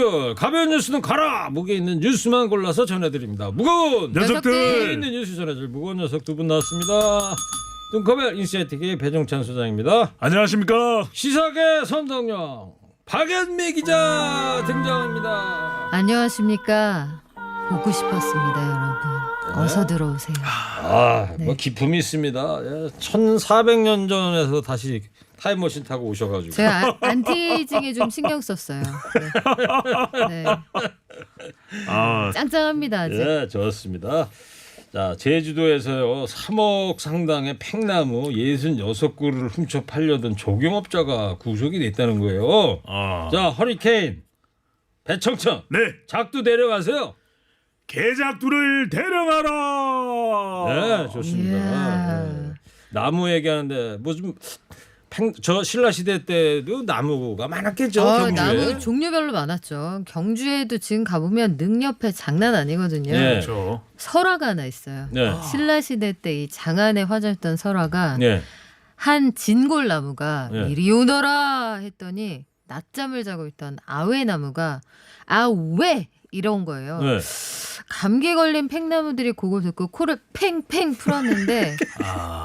녀석들 가벼운 뉴스는 가라. 무게 있는 뉴스만 골라서 전해드립니다. 무거운 녀석들. 무게 있는 뉴스 전해줄 무거운 녀석 두 분 나왔습니다. 뚱커벨 인사이트계의 배종찬 소장입니다. 안녕하십니까. 시사계 선동영 박연미 기자 등장합니다. 안녕하십니까. 보고 싶었습니다, 여러분. 어서 들어오세요. 뭐 기품이 있습니다. 1400년 전에서 다시 타임머신 타고 오셔가지고. 제가 안티에이징에 좀 신경 썼어요. 네. 짱짱합니다, 아직. 예, 좋습니다. 자, 제주도에서요 3억 상당의 팽나무 66그루를 훔쳐 팔려던 조경업자가 구속이 됐다는 거예요. 자, 허리케인 배청천 네. 작두 내려가세요. 개작두를 데려가라. 네, 좋습니다. 이야. 네. 나무 얘기하는데 뭐 좀 저 신라 시대 때도 나무가 많았겠죠. 경주에. 나무 종류별로 많았죠. 경주에도 지금 가보면 능 옆에 장난 아니거든요. 네. 그렇죠. 설화가 하나 있어요. 네. 신라시대 때 이 장안에 화졌던 설화가 네. 한 진골나무가 네. 이리 오너라 했더니 낮잠을 자고 있던 아웨나무가 아왜 이런 거예요. 네. 감기 걸린 팽나무들이 그걸 듣고 코를 팽팽 풀었는데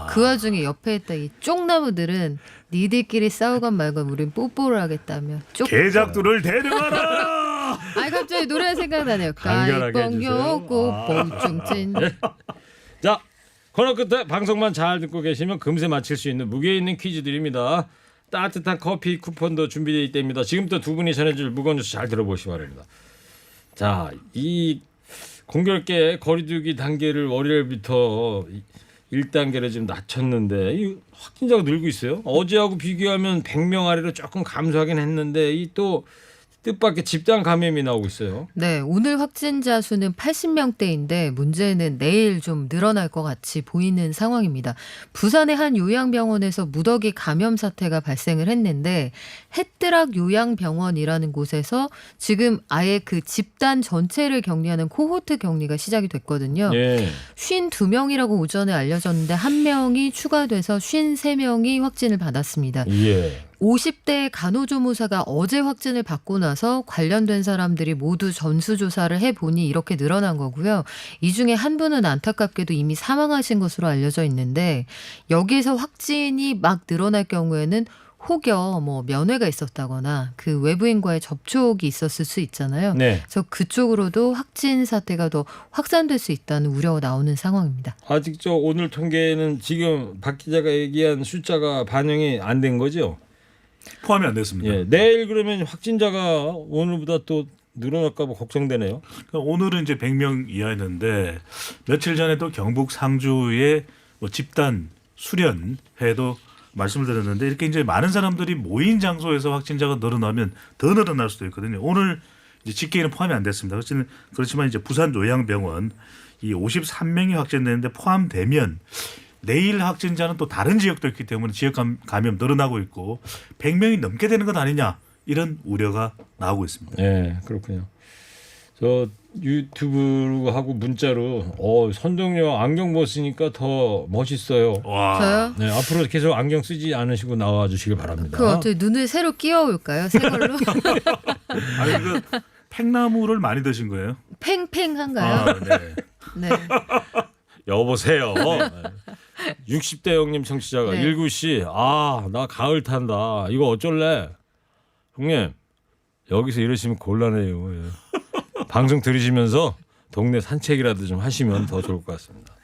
그 와중에 옆에 있던 이 쪽나무들은 니들끼리 싸우건 말건 우린 뽀뽀를 하겠다며 쪽. 개작두를 데려가라. 아이 갑자기 노래 생각나네요. 간결하게 해주세요. 까이뽕요 꼬뽕충친. 자, 코너 끝에 방송만 잘 듣고 계시면 금세 맞힐 수 있는 무게 있는 퀴즈 드립니다. 따뜻한 커피 쿠폰도 준비되어 있답니다. 지금부터 두 분이 전해줄 무거운 뉴스 잘 들어보시기 바랍니다. 자, 이 공교롭게 거리두기 단계를 월요일부터 1단계로 지금 낮췄는데 이 확진자가 늘고 있어요. 어제하고 비교하면 100명 아래로 조금 감소하긴 했는데 이 또 뜻밖의 집단 감염이 나오고 있어요. 네, 오늘 확진자 수는 80명대인데 문제는 내일 좀 늘어날 것 같이 보이는 상황입니다. 부산의 한 요양병원에서 무더기 감염 사태가 발생을 했는데 햇드락 요양병원이라는 곳에서 지금 아예 그 집단 전체를 격리하는 코호트 격리가 시작이 됐거든요. 예. 52명이라고 오전에 알려졌는데 한 명이 추가돼서 53명이 확진을 받았습니다. 예. 50대 간호조무사가 어제 확진을 받고 나서 관련된 사람들이 모두 전수조사를 해보니 이렇게 늘어난 거고요. 이 중에 한 분은 안타깝게도 이미 사망하신 것으로 알려져 있는데 여기에서 확진이 막 늘어날 경우에는 혹여 뭐 면회가 있었다거나 그 외부인과의 접촉이 있었을 수 있잖아요. 네. 그래서 그쪽으로도 확진 사태가 더 확산될 수 있다는 우려가 나오는 상황입니다. 아직 저 오늘 통계는 지금 박 기자가 얘기한 숫자가 반영이 안 된 거죠? 포함이 안 됐습니다. 예, 내일 그러면 확진자가 오늘보다 또 늘어날까 봐 걱정되네요. 그러니까 오늘은 이제 100명 이하였는데 며칠 전에도 경북 상주의 뭐 집단 수련회도 말씀을 드렸는데 이렇게 이제 많은 사람들이 모인 장소에서 확진자가 늘어나면 더 늘어날 수도 있거든요. 오늘 이제 집계에는 포함이 안 됐습니다. 그렇지만 이제 부산 요양병원 이 53명이 확진됐는데 포함되면 내일 확진자는 또 다른 지역도 있기 때문에 지역 감염 늘어나고 있고 100명이 넘게 되는 것 아니냐 이런 우려가 나오고 있습니다. 네, 그렇군요. 저 유튜브하고 문자로 선동열 안경 벗으니까 더 멋있어요. 와. 저요? 네, 앞으로 계속 안경 쓰지 않으시고 나와 주시길 바랍니다. 그 어떻게 눈을 새로 끼워올까요? 새 걸로? 아니 그 팽나무를 많이 드신 거예요? 팽팽한가요? 네. 네. 여보세요. 60대 형님 청취자가 네. 19시 나 가을 탄다. 이거 어쩔래? 형님 여기서 이러시면 곤란해요. 예. 방송 들으시면서 동네 산책이라도 좀 하시면 더 좋을 것 같습니다.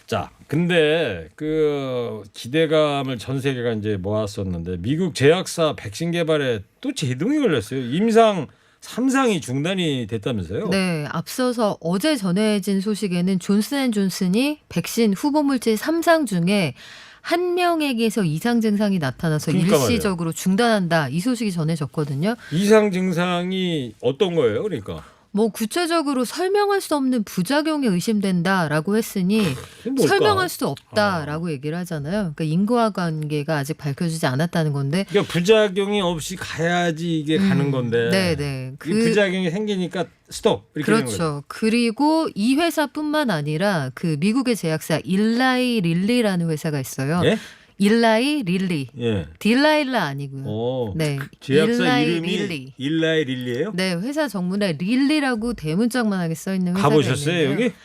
자, 근데 그 기대감을 전 세계가 이제 모았었는데 미국 제약사 백신 개발에 또 제동이 걸렸어요. 임상 3상이 중단이 됐다면서요? 네, 앞서서 어제 전해진 소식에는 존슨앤존슨이 백신 후보물질 3상 중에 한 명에게서 이상 증상이 나타나서 그러니까 일시적으로 중단한다. 이 소식이 전해졌거든요. 이상 증상이 어떤 거예요? 그러니까 뭐 구체적으로 설명할 수 없는 부작용이 의심된다라고 했으니 그게 뭘까? 설명할 수 없다라고 얘기를 하잖아요. 그러니까 인과관계가 아직 밝혀지지 않았다는 건데. 그러니까 부작용이 없이 가야지 이게 가는 건데. 네네. 이 부작용이 생기니까 스톱 이렇게 되는 거죠. 그렇죠. 그리고 이 회사뿐만 아니라 그 미국의 제약사 일라이 릴리라는 회사가 있어요. 예? 일라이 릴리. 예. 딜라일라 아니고요. 네. 제약사 일라이 이름이 릴리. 일라이 릴리예요? 네, 회사 정문에 릴리라고 대문짝만하게 써 있는 회사가 가보셨어요 있는데요. 여기?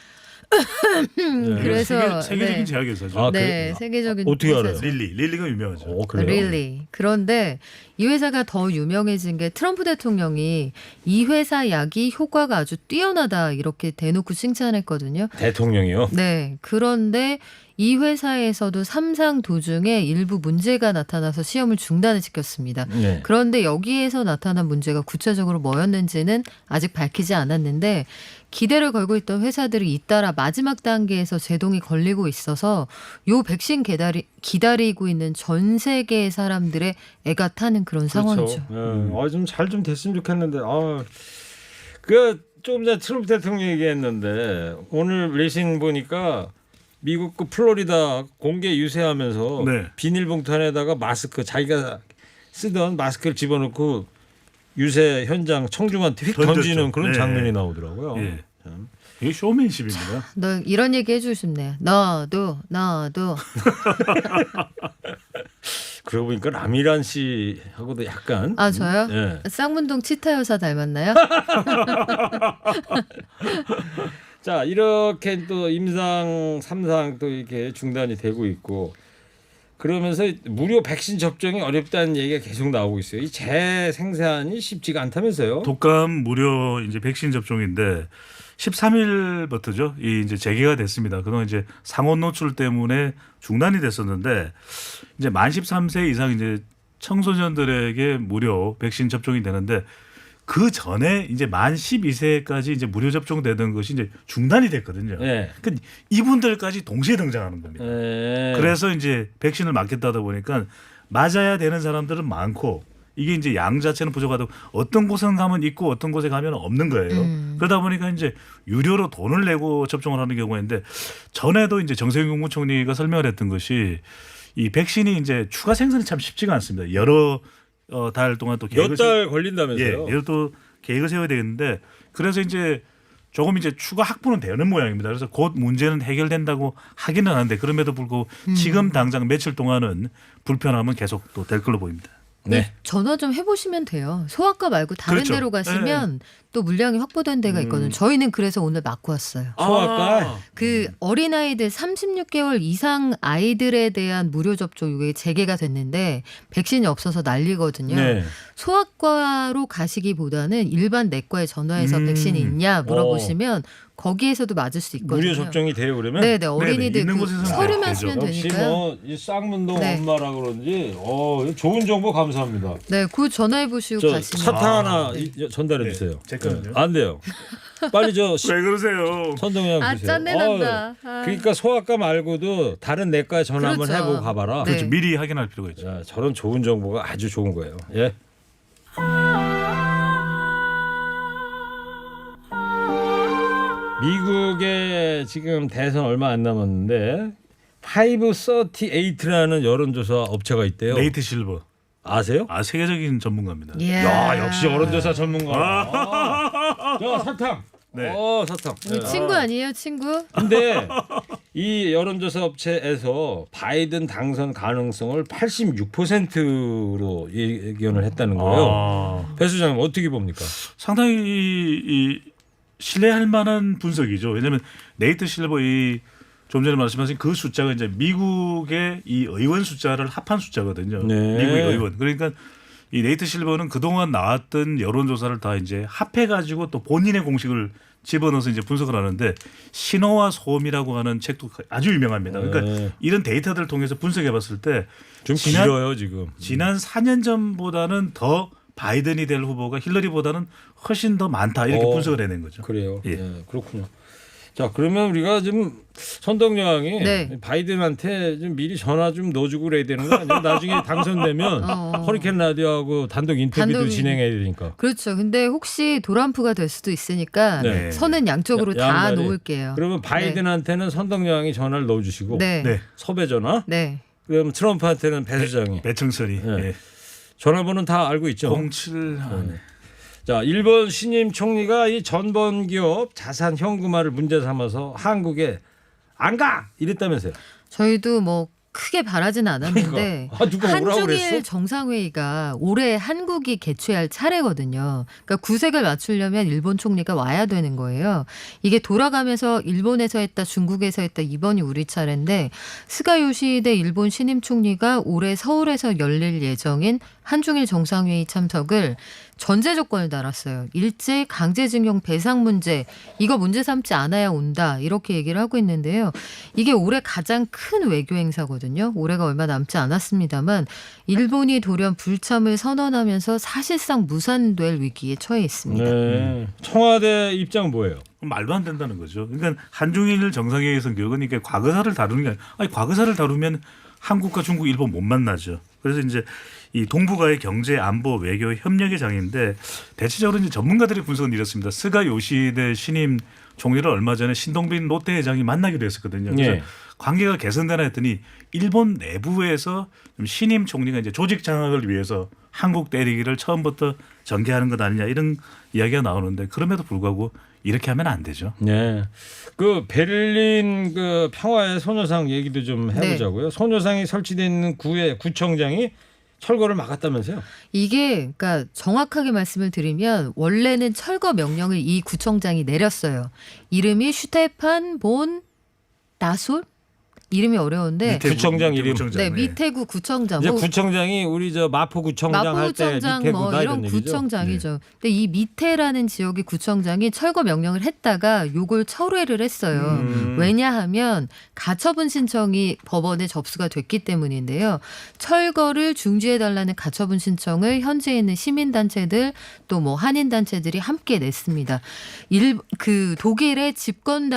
네. 그래서 세계적인 네. 제약회사죠. 아, 네, 그래요? 세계적인 어떻게 회사죠. 알아요? 릴리가 유명하죠. 그래요? 릴리. 그런데 이 회사가 더 유명해진 게 트럼프 대통령이 이 회사 약이 효과가 아주 뛰어나다 이렇게 대놓고 칭찬했거든요. 대통령이요? 네. 그런데 이 회사에서도 삼상 도중에 일부 문제가 나타나서 시험을 중단을 시켰습니다. 네. 그런데 여기에서 나타난 문제가 구체적으로 뭐였는지는 아직 밝히지 않았는데 기대를 걸고 있던 회사들이 잇따라 마지막 단계에서 제동이 걸리고 있어서 요 백신 기다리고 있는 전 세계의 사람들의 애가 타는 그런 상황이죠. 좀 잘 좀 됐으면 좋겠는데. 그 조금 전에 트럼프 대통령 얘기했는데 오늘 레신 보니까 미국 그 플로리다 공개 유세하면서 네. 비닐봉투 안에다가 마스크 자기가 쓰던 마스크를 집어넣고 유세 현장 청중한테 휙 던졌죠. 던지는 그런 네. 장면이 나오더라고요. 예. 이게 쇼맨십입니다. 너 이런 얘기 해주고 싶네요. 너도. 그러고 보니까 라미란 씨하고도 약간 아 저요? 예. 쌍문동 치타 여사 닮았나요? 자 이렇게 또 임상 3상 또 이렇게 중단이 되고 있고 그러면서 무료 백신 접종이 어렵다는 얘기가 계속 나오고 있어요. 이 재생산이 쉽지가 않다면서요? 독감 무료 이제 백신 접종인데 13일부터죠. 이 이제 재개가 됐습니다. 그동안 이제 상온 노출 때문에 중단이 됐었는데 이제 만 13세 이상 이제 청소년들에게 무료 백신 접종이 되는데 그 전에 이제 만 12세까지 이제 무료 접종되던 것이 이제 중단이 됐거든요. 네. 그러니까 이분들까지 동시에 등장하는 겁니다. 그래서 이제 백신을 맞겠다다 보니까 맞아야 되는 사람들은 많고 이게 이제 양 자체는 부족하다고 어떤 곳은 가면 있고 어떤 곳에 가면 없는 거예요. 그러다 보니까 이제 유료로 돈을 내고 접종을 하는 경우인데 전에도 이제 정세균 국무총리가 설명을 했던 것이 이 백신이 이제 추가 생산이 참 쉽지가 않습니다. 여러 달 동안 또 몇 달 걸린다면서요? 예, 또 계획을 세워야 되겠는데 그래서 이제 조금 이제 추가 확보는 되는 모양입니다. 그래서 곧 문제는 해결된다고 하기는 하는데 그럼에도 불구하고 지금 당장 며칠 동안은 불편함은 계속 또 될 걸로 보입니다. 네. 전화 좀 해보시면 돼요. 소아과 말고 다른 그렇죠. 데로 가시면 또 물량이 확보된 데가 있거든요. 저희는 그래서 오늘 맞고 왔어요. 소아과 그 어린아이들 36개월 이상 아이들에 대한 무료 접종 이게 재개가 됐는데 백신이 없어서 난리거든요. 네. 소아과로 가시기보다는 일반 내과에 전화해서 백신이 있냐 물어보시면 거기에서도 맞을 수 있거든요. 무료 접종이 돼요 그러면? 네네 어린이들 있는 그 곳에서는 서류만 되죠. 쓰면 역시 되니까요. 뭐이 쌍문동 네. 엄마라 그런지 좋은 정보 감사합니다. 네, 그 전화해 보시고 저 가시면 사탕 하나 네. 전달해 네, 주세요. 제 거는요? 안 돼요. 빨리 저 왜 그러세요? 선동양 아, 주세요. 짠내 난다. 아. 그러니까 소아과 말고도 다른 내과에 전화 한번 그렇죠. 해보고 가봐라. 네. 그렇죠. 미리 확인할 필요가 있죠. 자, 저런 좋은 정보가 아주 좋은 거예요. 예. 미국의 지금 대선 얼마 안 남았는데 538라는 여론조사 업체가 있대요. 네이트 실버. 아세요? 세계적인 전문가입니다. 예. 야 역시 여론조사 전문가. 자 사탕. 네. 사탕. 우리 친구 아니에요, 친구? 근데 이 여론조사 업체에서 바이든 당선 가능성을 86%로 예견을 했다는 거예요. 배 수장님 어떻게 봅니까? 상당히 이 신뢰할 만한 분석이죠. 왜냐하면 네이트 실버 좀 전에 말씀하신 그 숫자가 이제 미국의 이 의원 숫자를 합한 숫자거든요. 네. 미국의 의원. 그러니까 이 네이트 실버는 그동안 나왔던 여론조사를 다 이제 합해가지고 또 본인의 공식을 집어넣어서 이제 분석을 하는데 신호와 소음이라고 하는 책도 아주 유명합니다. 그러니까 네. 이런 데이터들을 통해서 분석해봤을 때 좀 길어요 지금. 지난 4년 전보다는 더 바이든이 될 후보가 힐러리보다는 훨씬 더 많다 이렇게 분석을 해낸 거죠. 그래요. 예. 예, 그렇군요. 자 그러면 우리가 좀 선동양이 네. 바이든한테 좀 미리 전화 좀 넣어주고 그래야 되는 거 아니에요? 나중에 당선되면 허리케인 라디오하고 단독 인터뷰도 진행해야 되니까. 그렇죠. 근데 혹시 도란프가 될 수도 있으니까 네. 선은 양쪽으로 다 양날이. 놓을게요. 그러면 바이든한테는 선동양이 전화를 넣어주시고 네. 네. 섭외 전화. 네. 그럼 트럼프한테는 배 수장이 배청선이 네. 전화번호는 다 알고 있죠. 07 자, 일본 신임 총리가 이 전범 기업 자산 현금화를 문제 삼아서 한국에 안 가! 이랬다면서요. 저희도 뭐 크게 바라진 않았는데 그러니까. 누가 오라고 한중일 그랬어? 정상회의가 올해 한국이 개최할 차례거든요. 그러니까 구색을 맞추려면 일본 총리가 와야 되는 거예요. 이게 돌아가면서 일본에서 했다, 중국에서 했다, 이번이 우리 차례인데 스가 요시히데 일본 신임 총리가 올해 서울에서 열릴 예정인 한중일 정상회의 참석을 전제 조건을 달았어요. 일제 강제징용 배상 문제, 이거 문제 삼지 않아야 온다, 이렇게 얘기를 하고 있는데요. 이게 올해 가장 큰 외교 행사거든요. 올해가 얼마 남지 않았습니다만 일본이 돌연 불참을 선언하면서 사실상 무산될 위기에 처해 있습니다. 네. 청와대 입장은 뭐예요? 말도 안 된다는 거죠. 그러니까 한중일 정상회의 성격은 이게 과거사를 다루는 게 아니 과거사를 다루면 한국과 중국, 일본 못 만나죠. 그래서 이제 이 동북아의 경제, 안보, 외교 협력의 장인데 대체적으로 이제 전문가들의 분석은 이렇습니다. 스가 요시히데 신임 총리를 얼마 전에 신동빈 롯데 회장이 만나기도 했었거든요. 그래서 예. 관계가 개선되나 했더니 일본 내부에서 좀 신임 총리가 이제 조직 장악을 위해서 한국 때리기를 처음부터 전개하는 것 아니냐 이런 이야기가 나오는데 그럼에도 불구하고 이렇게 하면 안 되죠. 네. 그 베를린 그 평화의 소녀상 얘기도 좀 해보자고요. 소녀상이 설치되어 있는 구청장이 철거를 막았다면서요? 이게 그러니까 정확하게 말씀을 드리면 원래는 철거 명령을 이 구청장이 내렸어요. 이름이 슈테판 본 나솔? 이름이 어려운데 밑에 구청장 이름. 구청장, 네, 예. 미테구 구청장. 이제 뭐 구청장이 우리 저 마포구청장 할 때 마포구청장 밑에구다 뭐 이런 이런 얘기죠. 구청장이죠. 근데 이 미테라는 지역의 구청장이 철거 명령을 했다가 요걸 철회를 했어요. 왜냐하면 가처분 신청이 법원에 접수가 됐기 때문인데요. 철거를 중지해달라는 가처분 신청을 현지에 있는 시민단체들 또 뭐 한인단체들이 함께 냈습니다. 그 독일의 집권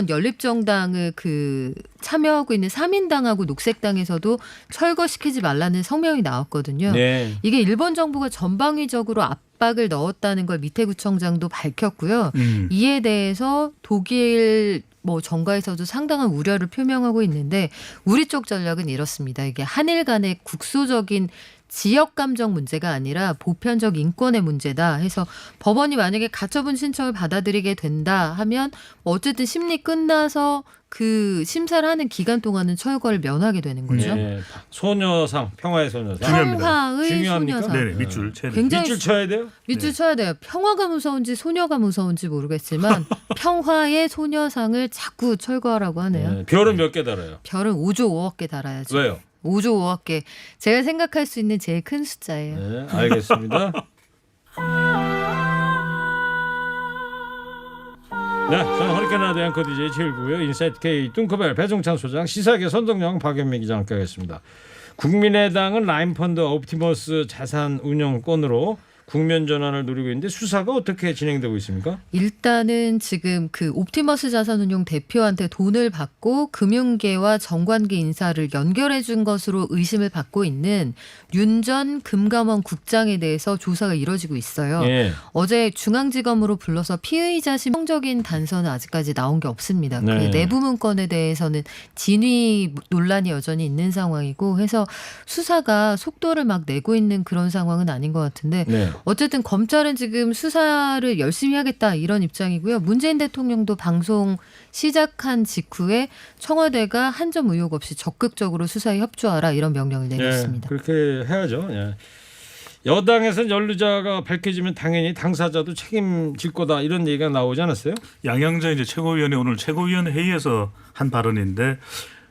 연립정당을 그 참여하고 있는 사민당하고 녹색당에서도 철거시키지 말라는 성명이 나왔거든요. 네. 이게 일본 정부가 전방위적으로 압박을 넣었다는 걸 미테구청장도 밝혔고요. 이에 대해서 독일 뭐 정가에서도 상당한 우려를 표명하고 있는데 우리 쪽 전략은 이렇습니다. 이게 한일 간의 국소적인 지역 감정 문제가 아니라 보편적 인권의 문제다 해서 법원이 만약에 가처분 신청을 받아들이게 된다 하면 어쨌든 심리 끝나서 그 심사를 하는 기간 동안은 철거를 면하게 되는 거죠. 네. 소녀상, 평화의 소녀상. 중요합니다. 평화의 중요합니까? 소녀상. 네네 밑줄 쳐야 돼요. 굉장히 밑줄 쳐야 돼요? 밑줄 쳐야 돼요. 평화가 무서운지 소녀가 무서운지 모르겠지만 평화의 소녀상을 자꾸 철거하라고 하네요. 네. 별은 몇 개 달아요? 별은 5조 5억 개 달아야죠. 왜요? 5조 5억 개. 제가 생각할 수 있는 제일 큰 숫자예요. 네, 알겠습니다. 네, 저는 허리케인 라디오 앵커 DJ 최일구고요. 인사이트 K 뚱커벨 배종찬 소장, 시사계 선동영 박연미 기자 함께하겠습니다. 국민의당은 라인펀드 옵티머스 자산운용권으로 국면 전환을 노리고 있는데 수사가 어떻게 진행되고 있습니까? 일단은 지금 그 옵티머스 자산운용 대표한테 돈을 받고 금융계와 정관계 인사를 연결해 준 것으로 의심을 받고 있는 윤 전 금감원 국장에 대해서 조사가 이뤄지고 있어요. 예. 어제 중앙지검으로 불러서 피의자 심정적인 단서는 아직까지 나온 게 없습니다. 네. 그 내부 문건에 대해서는 진위 논란이 여전히 있는 상황이고 해서 수사가 속도를 막 내고 있는 그런 상황은 아닌 것 같은데 네. 어쨌든 검찰은 지금 수사를 열심히 하겠다 이런 입장이고요. 문재인 대통령도 방송 시작한 직후에 청와대가 한 점 의혹 없이 적극적으로 수사에 협조하라 이런 명령을 내렸습니다. 네, 그렇게 해야죠. 예. 여당에서는 연루자가 밝혀지면 당연히 당사자도 책임질 거다 이런 얘기가 나오지 않았어요? 양양자 이제 최고위원이 오늘 최고위원 회의에서 한 발언인데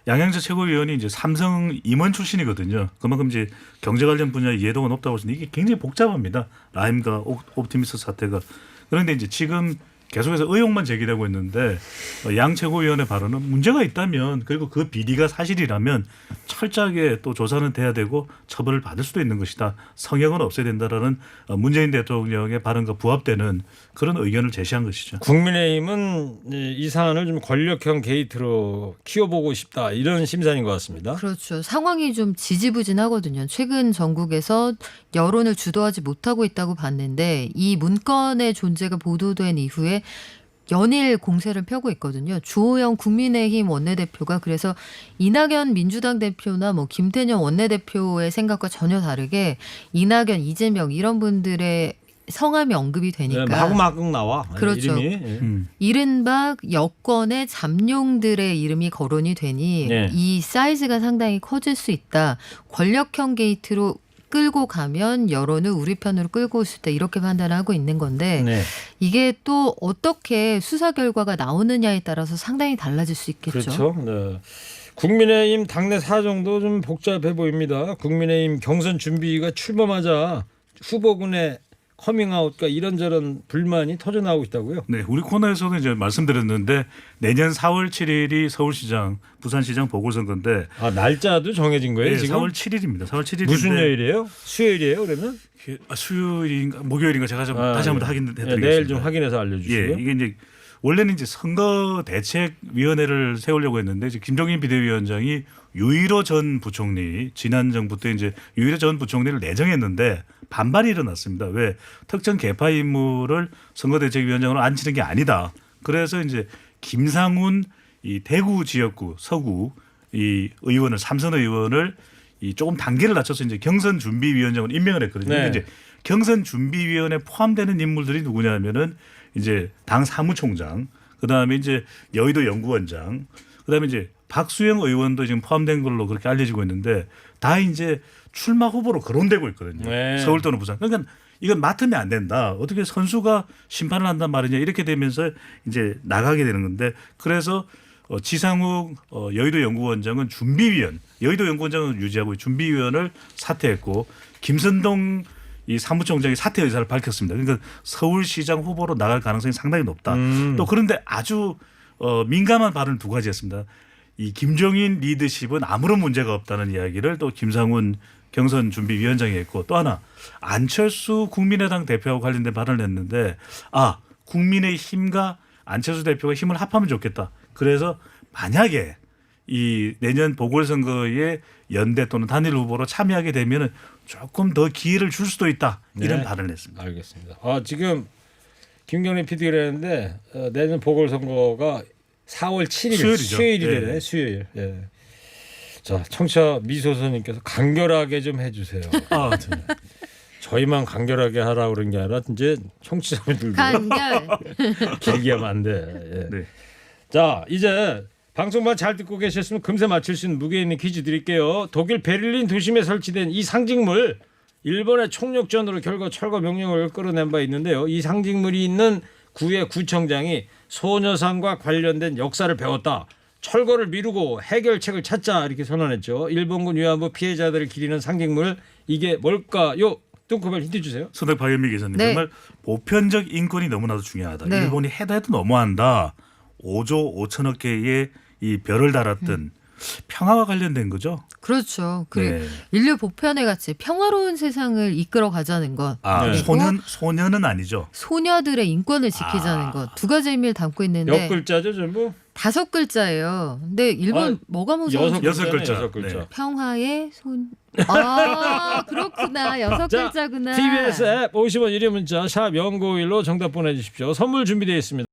양양자 최고위원이 이제 삼성 임원 출신이거든요. 그만큼 이제 경제 관련 분야에 이해도가 높다고 하시는데 이게 굉장히 복잡합니다. 라임과 옵티미스 사태가. 그런데 이제 지금 계속해서 의혹만 제기되고 있는데 양 최고위원의 발언은 문제가 있다면 그리고 그 비리가 사실이라면 철저하게 또 조사는 돼야 되고 처벌을 받을 수도 있는 것이다. 성역은 없애야 된다라는 문재인 대통령의 발언과 부합되는 그런 의견을 제시한 것이죠. 국민의힘은 이 사안을 좀 권력형 게이트로 키워보고 싶다 이런 심산인 것 같습니다. 그렇죠. 상황이 좀 지지부진하거든요. 최근 전국에서 여론을 주도하지 못하고 있다고 봤는데 이 문건의 존재가 보도된 이후에 연일 공세를 펴고 있거든요. 주호영 국민의힘 원내대표가 그래서 이낙연 민주당 대표나 뭐 김태년 원내대표의 생각과 전혀 다르게 이낙연, 이재명 이런 분들의 성함이 언급이 되니까 마구마구 나와. 그렇죠. 이름이. 예. 이른바 여권의 잠룡들의 이름이 거론이 되니 네. 이 사이즈가 상당히 커질 수 있다. 권력형 게이트로 끌고 가면 여론을 우리 편으로 끌고 올 수 있다. 이렇게 판단하고 있는 건데 네. 이게 또 어떻게 수사 결과가 나오느냐에 따라서 상당히 달라질 수 있겠죠. 그렇죠. 네. 국민의힘 당내 사정도 좀 복잡해 보입니다. 국민의힘 경선 준비가 출범하자 후보군의 커밍아웃과 이런저런 불만이 터져나오고 있다고요. 네, 우리 코너에서도 이제 말씀드렸는데 내년 4월 7일이 서울시장, 부산시장 보궐선거인데 아 날짜도 정해진 거예요 네, 지금? 4월 7일입니다. 4월 7일인데 무슨 요일이에요? 수요일이에요 그러면? 수요일인가 목요일인가 제가 좀 다시 한번 확인해드리겠습니다. 내일 좀 확인해서 알려주시고요. 예, 이게 이제 원래는 이제 선거대책위원회를 세우려고 했는데 이제 김종인 비대위원장이 유일호 전 부총리 지난 정부 때 이제 유일호 전 부총리를 내정했는데 반발이 일어났습니다. 왜 특정 개파 인물을 선거대책위원장으로 앉히는 게 아니다. 그래서 이제 김상훈 이 대구 지역구 서구 이 의원을 삼선 의원을 이 조금 단계를 낮춰서 이제 경선 준비위원장으로 임명을 했거든요. 네. 근데 이제 경선 준비위원회에 포함되는 인물들이 누구냐면은 이제 당 사무총장, 그다음에 이제 여의도 연구원장, 그다음에 이제 박수영 의원도 지금 포함된 걸로 그렇게 알려지고 있는데 다 이제 출마 후보로 거론되고 있거든요. 네. 서울 또는 부산. 그러니까 이건 맡으면 안 된다. 어떻게 선수가 심판을 한단 말이냐 이렇게 되면서 이제 나가게 되는 건데 그래서 지상욱 여의도 연구원장은 준비위원, 여의도 연구원장은 유지하고 준비위원을 사퇴했고 김선동 이 사무총장이 사퇴 의사를 밝혔습니다. 그러니까 서울시장 후보로 나갈 가능성이 상당히 높다. 또 그런데 아주 민감한 발언을 두 가지 했습니다. 이 김종인 리더십은 아무런 문제가 없다는 이야기를 또 김상훈 경선 준비위원장이 했고 또 하나 안철수 국민의당 대표하고 관련된 발언을 했는데 국민의힘과 안철수 대표가 힘을 합하면 좋겠다. 그래서 만약에 이 내년 보궐선거에 연대 또는 단일 후보로 참여하게 되면 조금 더 기회를 줄 수도 있다. 이런 네. 발언을 했습니다. 알겠습니다. 지금 김경림 PD가 그랬는데 내년 보궐선거가 4월 7일 수요일이죠. 수요일이 네. 되네. 수요일. 예. 자, 청취자 미소선님께서 간결하게 좀 해주세요. 네. 저희만 간결하게 하라고 그런 게 아니라 이제 청취자분들도 간결. 길게 하면 안 돼. 예. 네. 자, 이제 방송만 잘 듣고 계셨으면 금세 맞힐 수 있는 무게 있는 퀴즈 드릴게요. 독일 베를린 도심에 설치된 이 상징물, 일본의 총력전으로 결국 철거 명령을 끌어낸 바 있는데요. 이 상징물이 있는 구의 구청장이 소녀상과 관련된 역사를 배웠다. 철거를 미루고 해결책을 찾자 이렇게 선언했죠. 일본군 위안부 피해자들을 기리는 상징물, 이게 뭘까요? 뚱커벨 힌트 주세요. 선택 박연미 기자님 네. 정말 보편적 인권이 너무나도 중요하다. 네. 일본이 해도 너무한다. 5조 5천억 개의 이 별을 달았던 평화와 관련된 거죠. 그렇죠. 그리고 네. 인류 보편에 같이 평화로운 세상을 이끌어 가자는 것. 네. 소년은 아니죠. 소녀들의 인권을 지키자는 것. 두 가지 의미를 담고 있는데 역 글자죠 전부? 5글자예요. 근데 일본 뭐가 무서운 여섯 글자. 여섯 글자. 네. 평화의 손. 그렇구나. 6글자구나. TBS 앱 50원 1회 문자 샵 0951로 정답 보내주십시오. 선물 준비되어 있습니다.